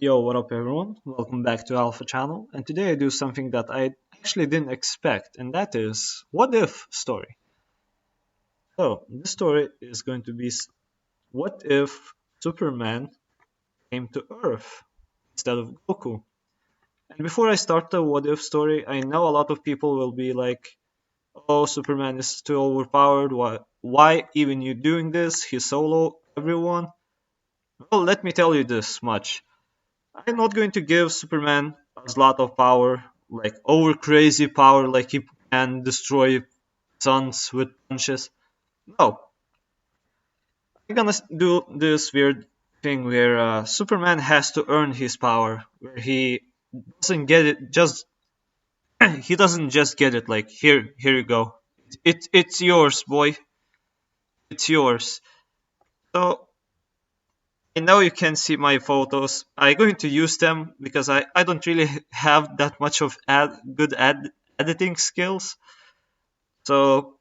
Yo, what up everyone? Welcome back to Alpha Channel, and today I do something that I actually didn't expect, and that is what if story. So, this story is going to be what if Superman came to Earth instead of Goku? And before I start the what if story, I know a lot of people will be like, "Oh, Superman is too overpowered. Why even you doing this? He's solo everyone." Well, let me tell you this much. I'm not going to give Superman a lot of power, like over crazy power, like he can destroy suns with punches. No, I'm gonna do this weird thing where Superman has to earn his power, where he doesn't get it just he doesn't just get it like here you go. It's yours, boy. It's yours. So I know you can see my photos. I'm going to use them because I don't really have that much of good editing skills. So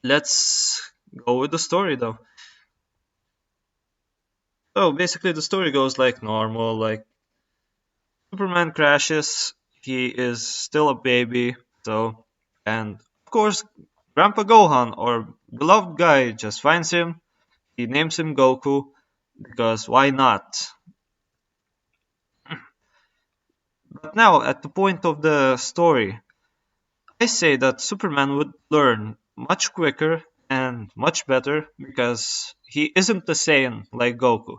let's go with the story though. So basically the story goes like normal, like Superman crashes, he is still a baby, so and of course Grandpa Gohan or beloved guy just finds him, he names him Goku because why not? But now at the point of the story, I say that Superman would learn much quicker and much better because he isn't the Saiyan like Goku.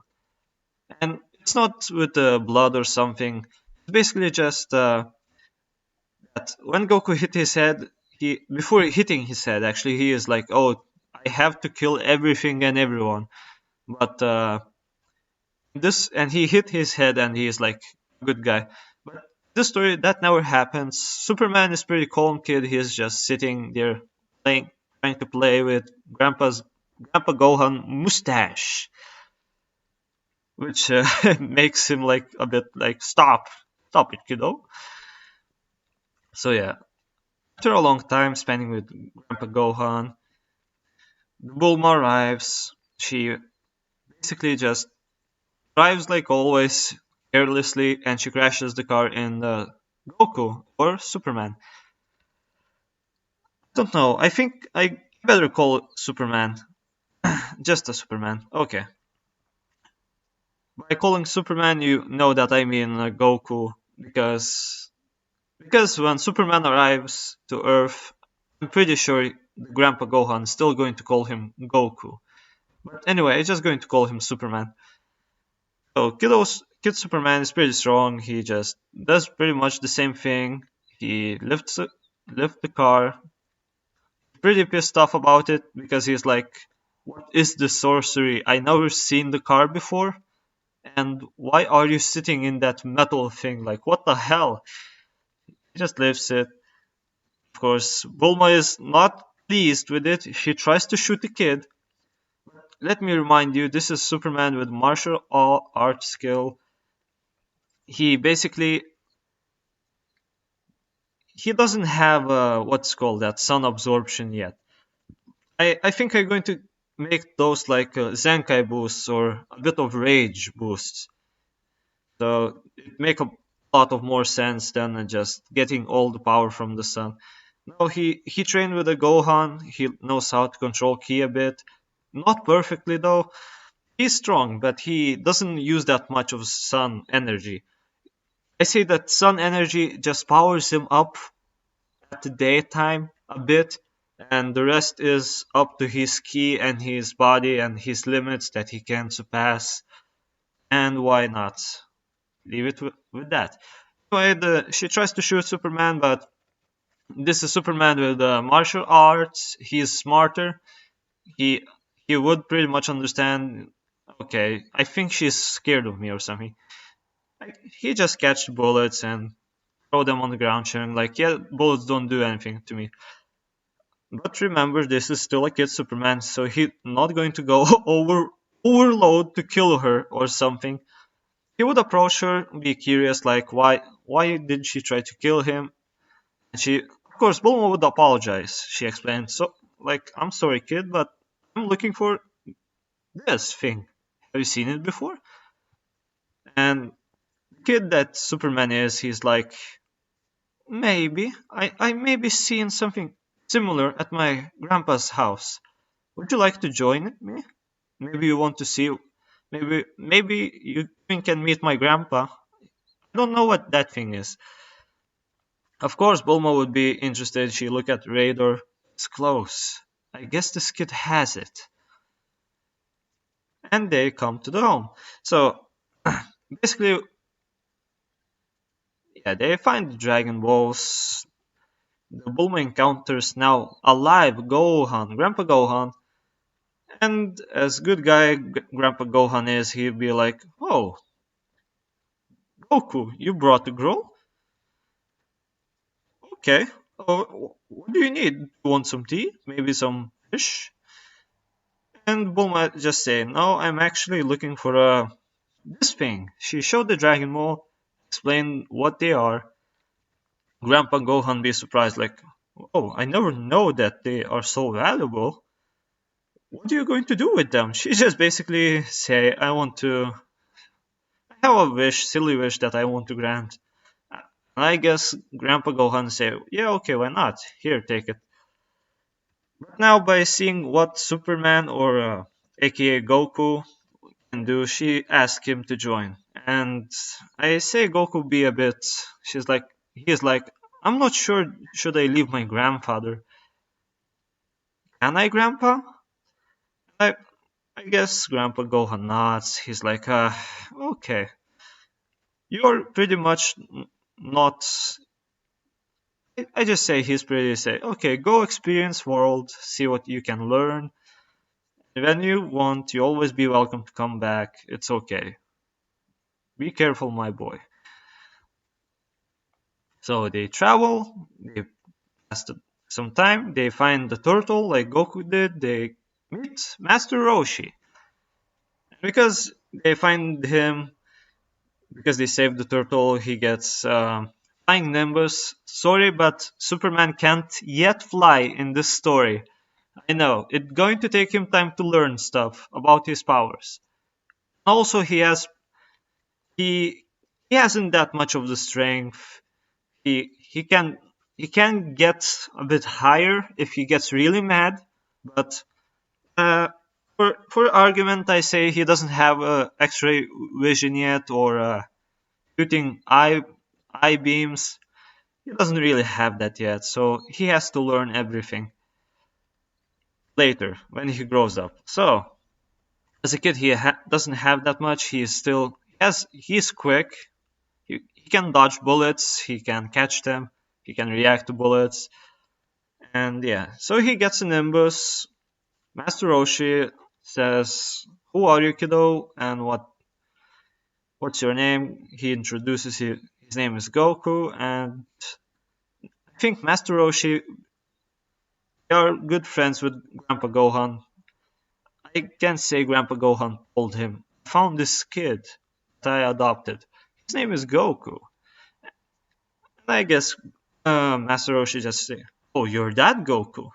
And it's not with the blood or something. It's basically just that when Goku hit his head, he before hitting his head, actually, he is like, "Oh, I have to kill everything and everyone." But this, and he hit his head, and he is like, "Good guy." But this story that never happens. Superman is pretty calm kid. He's just sitting there playing, trying to play with Grandpa Gohan mustache, which makes him like a bit like stop it, kiddo. So yeah, after a long time spending with Grandpa Gohan, Bulma arrives. She basically just drives like always carelessly, and she crashes the car in Goku or Superman. Don't know. I think I better call it Superman. Just a Superman. Okay. By calling Superman, you know that I mean Goku because when Superman arrives to Earth, I'm pretty sure Grandpa Gohan is still going to call him Goku. But anyway, I'm just going to call him Superman. So Kid Superman is pretty strong. He just does pretty much the same thing. He lifts the car. Pretty pissed off about it because he's like, "What is this sorcery? I never seen the car before. And why are you sitting in that metal thing? Like, what the hell?" He just lifts it. Of course, Bulma is not pleased with it. She tries to shoot the kid. Let me remind you, this is Superman with martial art skill. He basically he doesn't have what's called that sun absorption yet. I think I'm going to make those like Zenkai boosts or a bit of rage boosts. So it make a lot of more sense than just getting all the power from the sun. No, he trained with a Gohan. He knows how to control ki a bit. Not perfectly though. He's strong, but he doesn't use that much of sun energy. I say that sun energy just powers him up at the daytime a bit, and the rest is up to his ki and his body and his limits that he can surpass. And why not? Leave it with that. Anyway, she tries to shoot Superman, but this is Superman with martial arts. He's smarter. He he would pretty much understand. Okay, I think she's scared of me or something. Like, he just catch the bullets and throw them on the ground, showing like, yeah, bullets don't do anything to me. But remember, this is still a kid Superman, so he's not going to go overload to kill her or something. He would approach her, be curious, like why did she try to kill him? And she, of course, Bulma would apologize. She explained, so like, "I'm sorry, kid, but I'm looking for this thing. Have you seen it before?" And kid that Superman is, he's like, maybe. I may be seeing something similar at my grandpa's house. Would you like to join me? Maybe you want to see. Maybe you can meet my grandpa. I don't know what that thing is. Of course, Bulma would be interested. She look at radar. It's close. I guess this kid has it. And they come to the home. So basically, yeah, they find the Dragon Balls. The Bulma encounters now alive Gohan, Grandpa Gohan, and as good guy Grandpa Gohan is, he'd be like, "Oh, Goku, you brought the girl? Okay. Oh, what do you need? You want some tea? Maybe some fish?" And Bulma just say, "No, I'm actually looking for this thing." She showed the Dragon Ball, explained what they are. Grandpa Gohan be surprised, like, "Oh, I never know that they are so valuable. What are you going to do with them?" She just basically say, I have a wish, silly wish that I want to grant. And I guess Grandpa Gohan say, yeah, okay, why not? Here, take it. But now by seeing what Superman or aka Goku can do, she asked him to join. And I say Goku be a bit, he is like, I'm not sure should I leave my grandfather. Can I, Grandpa? I, I guess Grandpa Gohan nods. He's like, okay. You're pretty much not. I just say he's pretty say, okay, go experience world, see what you can learn. When you want, you always be welcome to come back. It's okay. Be careful, my boy. So they travel, they pass some time, they find the turtle like Goku did, they meet Master Roshi. Because they find him, because they saved the turtle, he gets flying Nimbus. Sorry, but Superman can't yet fly in this story. I know, it's going to take him time to learn stuff about his powers. Also, he he hasn't that much of the strength. He can get a bit higher if he gets really mad, but uh, for argument, I say he doesn't have X-ray vision yet or shooting eye beams. He doesn't really have that yet, so he has to learn everything later when he grows up. So as a kid, doesn't have that much. He's quick. He can dodge bullets. He can catch them. He can react to bullets. And yeah, so he gets an Nimbus. Master Roshi says, "Who are you, kiddo? And what's your name?" He introduces his name is Goku, and I think Master Roshi they are good friends with Grandpa Gohan. I can say Grandpa Gohan told him, "I found this kid that I adopted. His name is Goku." And I guess Master Roshi just say, "Oh, you're that Goku?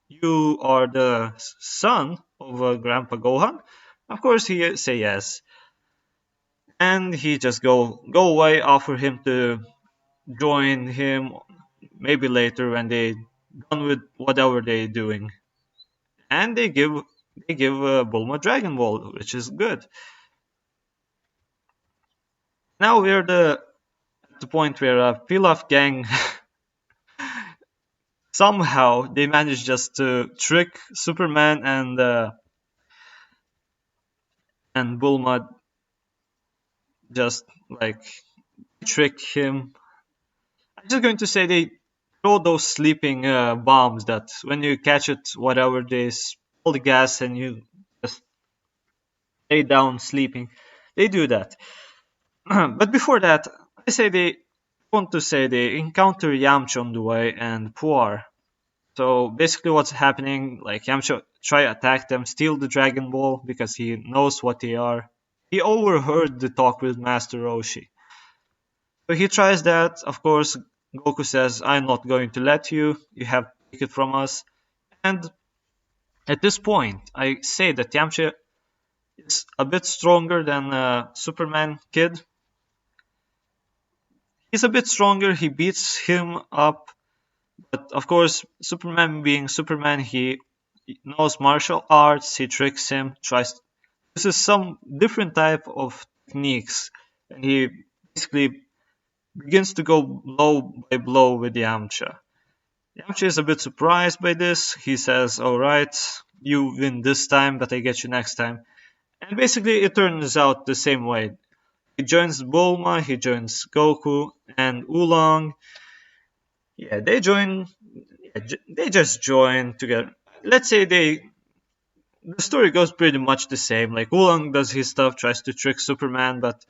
You are the son of Grandpa Gohan?" Of course, he say yes, and he just go away, offer him to join him maybe later when they done with whatever they doing, and they give Bulma Dragon Ball, which is good. Now we're at the point where Pilaf gang somehow they managed just to trick Superman and Bulma, just like trick him. I'm just going to say they throw those sleeping bombs that when you catch it, whatever they spill the gas and you just lay down sleeping. They do that. But before that, they want to say they encounter Yamcha on the way and Puar. So basically, what's happening? Like Yamcha try to attack them, steal the Dragon Ball because he knows what they are. He overheard the talk with Master Roshi. So he tries that. Of course, Goku says, I'm not going to let you. You have to take it from us. And at this point, I say that Yamcha is a bit stronger than Superman Kid. He's a bit stronger. He beats him up, but of course, Superman being Superman, he knows martial arts. He tricks him, tries. This is some different type of techniques, and he basically begins to go blow by blow with Yamcha. Yamcha is a bit surprised by this. He says, "Alright, you win this time, but I get you next time." And basically, it turns out the same way. He joins Bulma, he joins Goku, and Oolong. Yeah, they join. Yeah, they just join together. Let's say they. The story goes pretty much the same. Like Oolong does his stuff, tries to trick Superman, but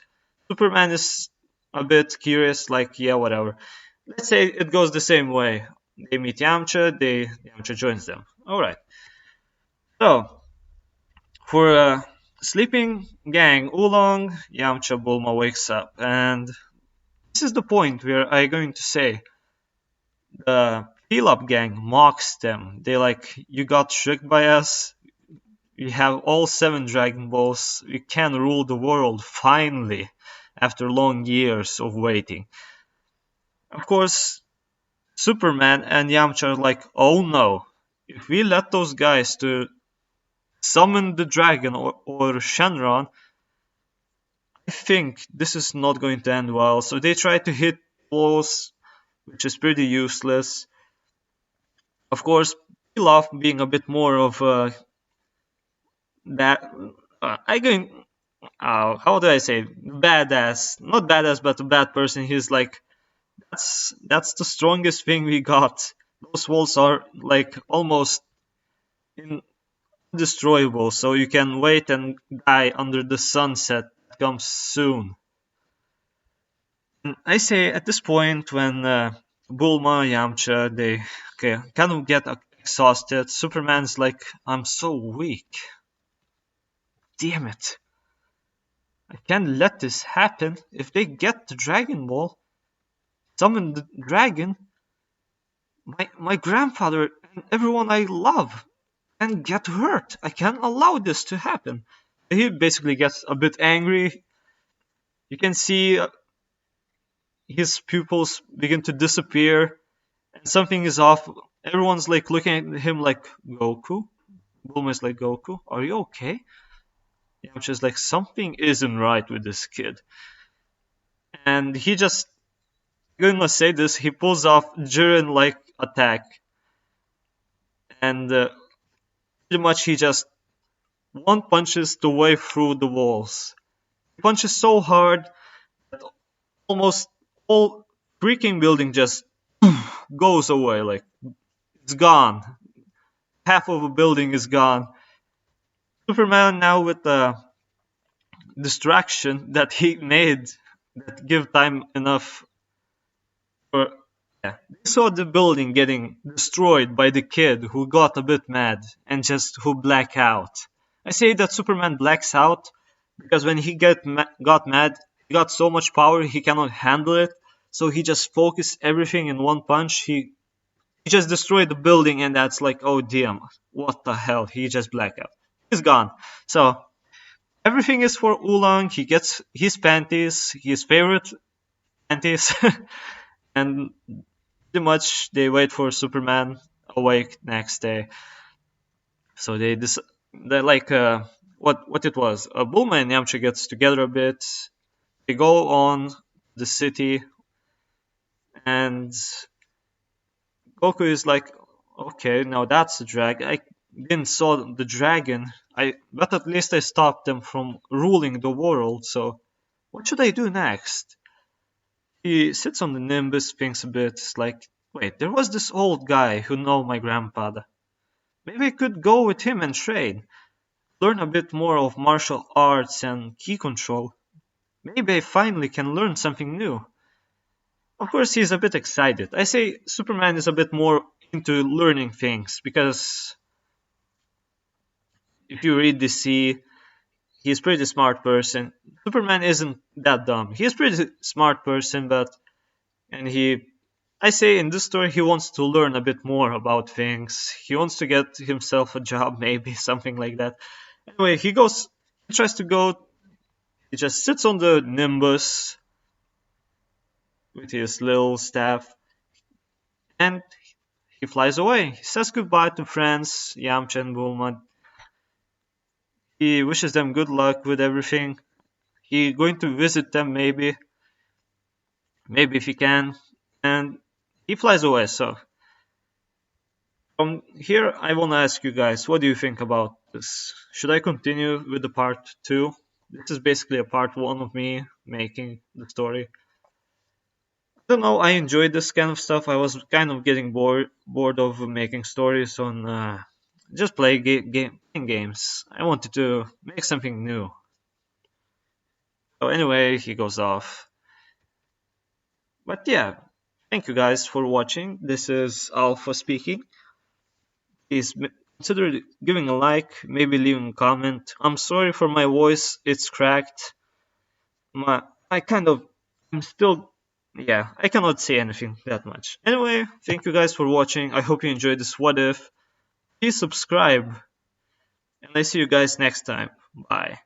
Superman is a bit curious. Like, yeah, whatever. Let's say it goes the same way. They meet Yamcha. Yamcha joins them. All right. So for a sleeping gang, Oolong, Yamcha, Bulma wakes up, and this is the point where I'm going to say the Peel Up gang mocks them. They like, you got tricked by us. We have all seven Dragon Balls. We can rule the world finally after long years of waiting. Of course, Superman and Yamcha are like, oh no, if we let those guys to summon the dragon or Shenron, I think this is not going to end well. So they try to hit walls, which is pretty useless. Of course, Pilaf being a bit more of a that I going how do I say badass? Not badass, but a bad person. He's like that's the strongest thing we got. Those walls are like almost undestroyable, so you can wait and die under the sunset that comes soon. I say at this point when Bulma, Yamcha, they kind of get exhausted. Superman's like, I'm so weak. Damn it. I can't let this happen. If they get the Dragon Ball, summon the dragon, my grandfather and everyone I love can get hurt. I can't allow this to happen. He basically gets a bit angry. You can see his pupils begin to disappear, and something is off. Everyone's like looking at him like, Goku? Bulma is like, Goku, are you okay? Yamcha's like, something isn't right with this kid. And he just, I'm gonna say this, he pulls off Jiren like attack. And pretty much he just one punches the way through the walls. He punches so hard that almost all freaking building just goes away. Like, it's gone. Half of a building is gone. Superman now with the distraction that he made that give time enough for yeah. They saw the building getting destroyed by the kid who got a bit mad and just who black out. I say that Superman blacks out because when he got mad, he got so much power he cannot handle it. So he just focused everything in one punch. He just destroyed the building, and that's like, oh damn, what the hell? He just blacked out. He's gone. So everything is for Oolong. He gets his panties, his favorite panties, and pretty much they wait for Superman awake next day. So they like what it was. Bulma and Yamcha gets together a bit. They go on the city, and Goku is like, okay, now that's a drag. I didn't saw the dragon. But at least I stopped them from ruling the world. So what should I do next? He sits on the Nimbus, thinks a bit. It's like, wait, there was this old guy who know my grandfather. Maybe I could go with him and trade, learn a bit more of martial arts and key control. Maybe I finally can learn something new. Of course, he's a bit excited. I say Superman is a bit more into learning things because if you read DC, he's a pretty smart person. Superman isn't that dumb. He's a pretty smart person, but and I say in this story he wants to learn a bit more about things. He wants to get himself a job, maybe something like that. Anyway, he tries to go. He just sits on the Nimbus with his little staff, and he flies away. He says goodbye to friends, Yamcha and Bulma. He wishes them good luck with everything. He going to visit them maybe if he can, and he flies away. So from here, I want to ask you guys, what do you think about this? Should I continue with the part two? This is basically a part one of me making the story. I don't know. I enjoyed this kind of stuff. I was kind of getting bored of making stories on just playing games. I wanted to make something new. So anyway, he goes off. But yeah, thank you guys for watching. This is Alpha speaking. Please consider giving a like, maybe leaving a comment. I'm sorry for my voice, it's cracked. I kind of, I'm still, yeah, I cannot say anything that much. Anyway, thank you guys for watching. I hope you enjoyed this what if. Please subscribe, and I see you guys next time. Bye.